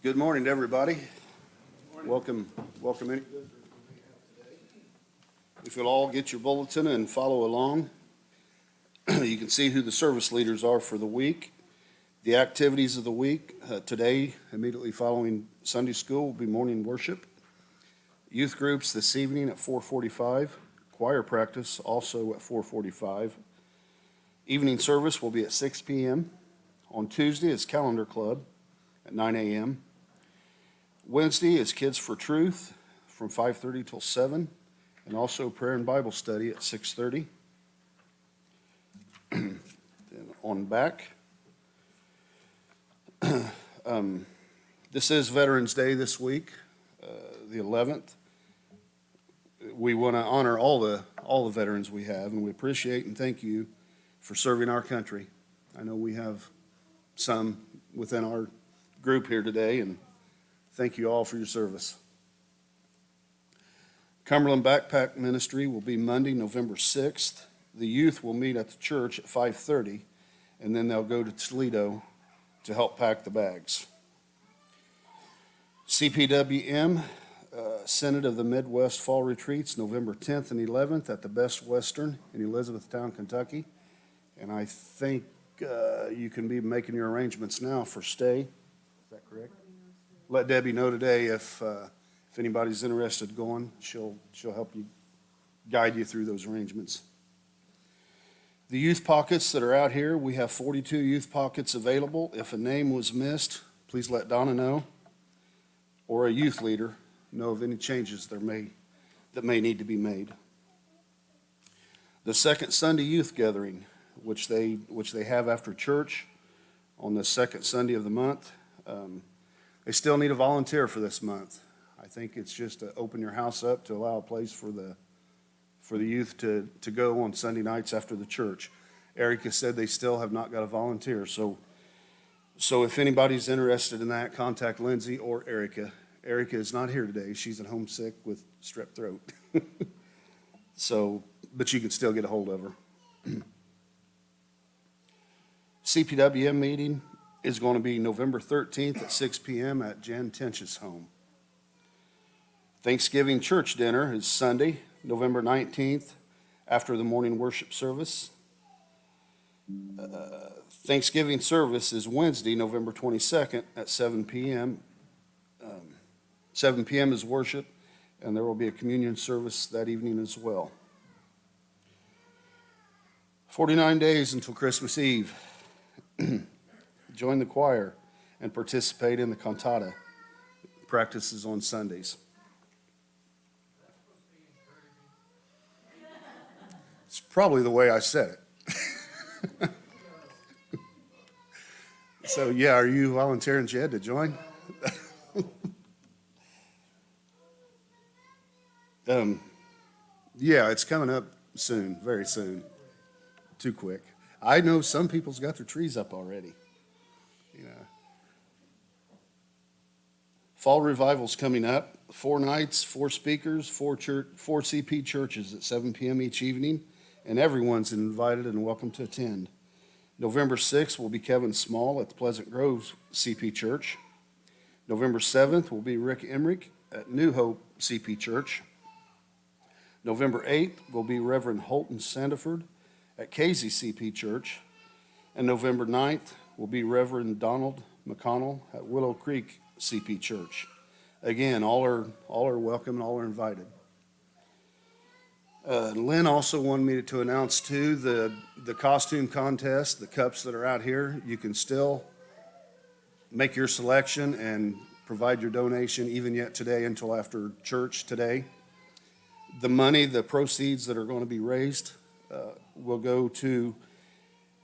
Good morning to everybody. Welcome any visitors we may have today. If you'll all get your bulletin and follow along, you can see who the service leaders are for the week. The activities of the week, today, immediately following Sunday school, will be morning worship. Youth groups this evening at 4:45. Choir practice also at 4:45. Evening service will be at 6 p.m. On Tuesday is Calendar Club at 9 a.m. Wednesday is Kids for Truth from 5:30 till 7, and also prayer and Bible study at 6:30. Then on back, this is Veterans Day this week, the 11th. We want to honor all the veterans we have, and we appreciate and thank you for serving our country. I know we have some within our group here today, and thank you all for your service. Cumberland Backpack Ministry will be Monday, November 6th. The youth will meet at the church at 5:30, and then they'll go to Toledo to help pack the bags. CPWM, Senate of the Midwest Fall Retreats, November 10th and 11th at the Best Western in Elizabethtown, Kentucky. And I think you can be making your arrangements now for stay. Is that correct? Let Debbie know today if anybody's interested in going. She'll help you, guide you through those arrangements. The youth pockets that are out here, we have 42 youth pockets available. If a name was missed, please let Donna know, or a youth leader know of any changes that may need to be made. The second Sunday youth gathering, which they have after church on the second Sunday of the month. They still need a volunteer for this month. I think it's just to open your house up to allow a place for the youth to go on Sunday nights after the church. Erica said they still have not got a volunteer. So if anybody's interested in that, contact Lindsay or Erica. Erica is not here today. She's at home sick with strep throat. But you can still get a hold of her. CPWM meeting is going to be November 13th at 6 p.m. at Jan Tench's home. Thanksgiving church dinner is Sunday, November 19th, after the morning worship service. Thanksgiving service is Wednesday, November 22nd at 7 p.m. 7 p.m. is worship, and there will be a communion service that evening as well. 49 days until Christmas Eve. Join the choir and participate in the cantata practices on Sundays. It's probably the way I said it. So, yeah, are you volunteering, Jed, to join? Yeah, it's coming up soon, very soon. Too quick. I know some people's got their trees up already. You know. Fall revival's coming up. 4 nights, 4 speakers, 4 CP churches at 7 p.m. each evening, and everyone's invited and welcome to attend. November 6th will be Kevin Small at the Pleasant Grove CP Church. November 7th will be Rick Emmerich at New Hope CP Church. November 8th will be Reverend Holton Sandiford at Casey CP Church, and November 9th will be Reverend Donald McConnell at Willow Creek CP Church. Again, all are welcome and all are invited. Lynn also wanted me to announce too the costume contest, the cups that are out here. You can still make your selection and provide your donation even yet today until after church today. The money, the proceeds that are going to be raised will go to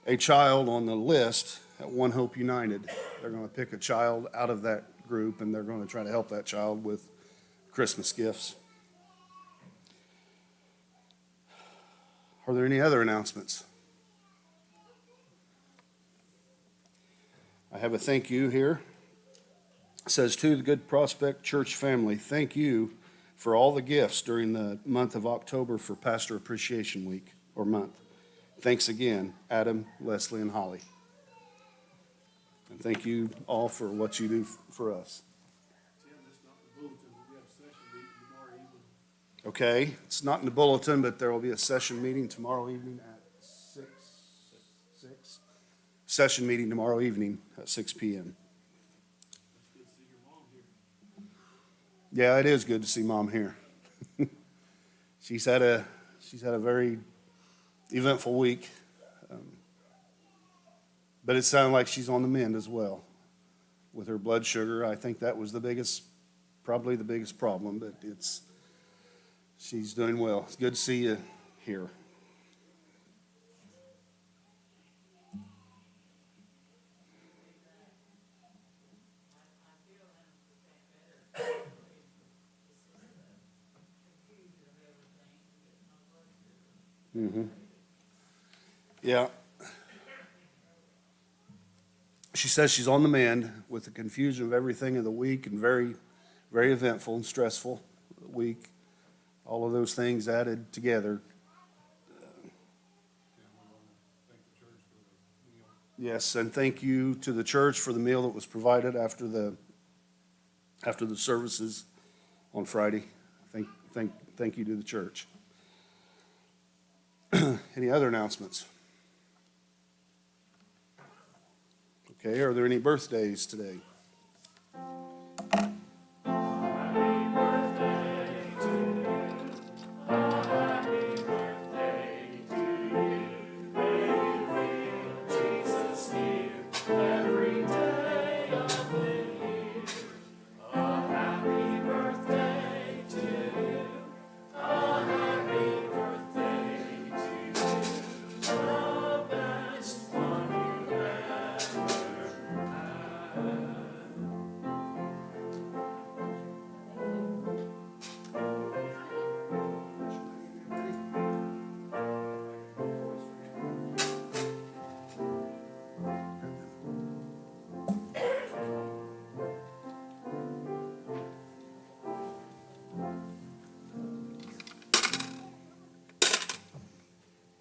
a child on the list at One Hope United. They're going to pick a child out of that group, and they're going to try to help that child with Christmas gifts. Are there any other announcements? I have a thank you here. It says, to the Good Prospect Church family, thank you for all the gifts during the month of October for Pastor Appreciation Week, or month. Thanks again, Adam, Leslie, and Holly. And thank you all for what you do for us. Okay, it's not in the bulletin, but there will be a session meeting tomorrow evening at six. Session meeting tomorrow evening at 6 PM. Yeah, it is good to see Mom here. She's had a very eventful week. But it sounded like she's on the mend as well with her blood sugar. I think that was probably the biggest problem, but she's doing well. It's good to see you here. Yeah. She says she's on the mend with the confusion of everything of the week and very, very eventful and stressful week. All of those things added together. Yes, and thank you to the church for the meal that was provided after the services on Friday. Thank you to the church. Any other announcements? Okay, are there any birthdays today?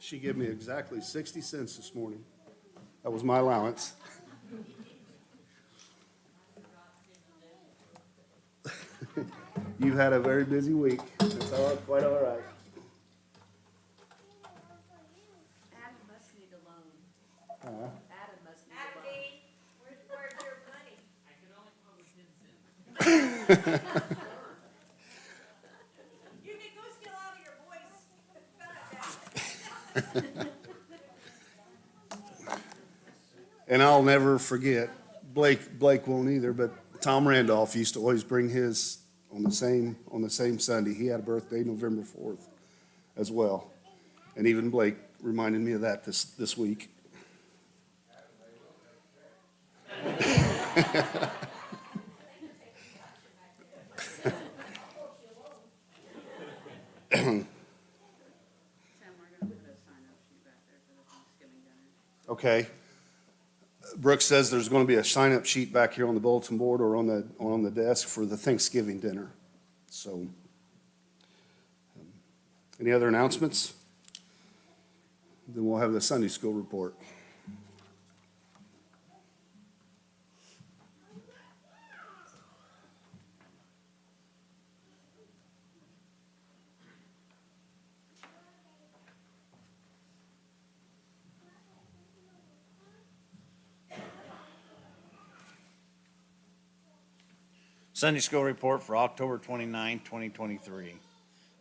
She gave me exactly 60 cents this morning. That was my allowance. You've had a very busy week. It's quite all right. Adam must need a loan. Adam must need a loan. Where's your money? I can only come up with 10 cents. You can go steal out of your boy's. And I'll never forget, Blake won't either, but Tom Randolph used to always bring his on the same Sunday. He had a birthday November 4th as well. And even Blake reminded me of that this week. Sam, we're gonna put a sign-up sheet back there for the Thanksgiving dinner. Okay. Brooks says there's going to be a sign-up sheet back here on the bulletin board or on the desk for the Thanksgiving dinner. So, any other announcements? Then we'll have the Sunday school report. Sunday school report for October 29, 2023.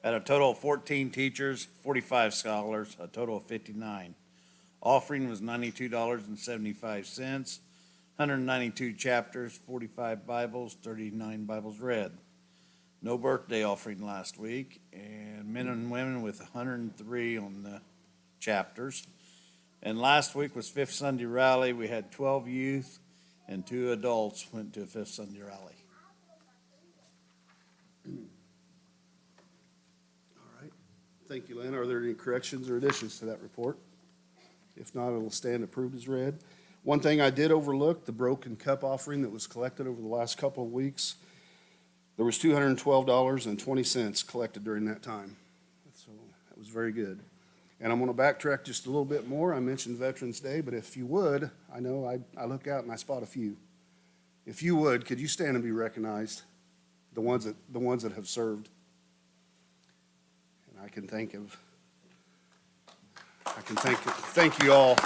Had a total of 14 teachers, 45 scholars, a total of 59. Offering was $92.75, 192 chapters, 45 Bibles, 39 Bibles read. No birthday offering last week, and men and women with 103 on the chapters. And last week was Fifth Sunday Rally. We had 12 youth and 2 adults went to a Fifth Sunday Rally. All right. Thank you, Lynn. Are there any corrections or additions to that report? If not, it will stand approved as read. One thing I did overlook, the broken cup offering that was collected over the last couple of weeks. There was $212.20 collected during that time. So that was very good. And I'm going to backtrack just a little bit more. I mentioned Veterans Day, but if you would, I know I look out and I spot a few. If you would, could you stand and be recognized? The ones that have served. I can thank you all.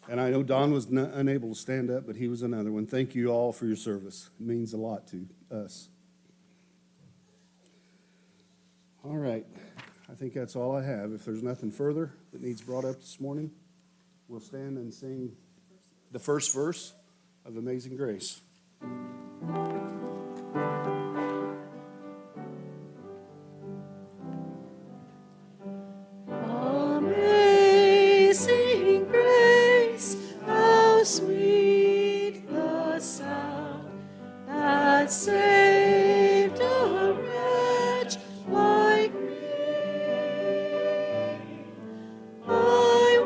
And I know Don was unable to stand up, but he was another one. Thank you all for your service. It means a lot to us. All right, I think that's all I have. If there's nothing further that needs brought up this morning, we'll stand and sing the first verse of Amazing Grace. Amazing grace, how sweet the sound that saved a wretch like me. I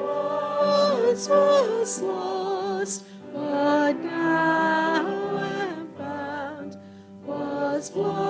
once was lost, but now am found, was blind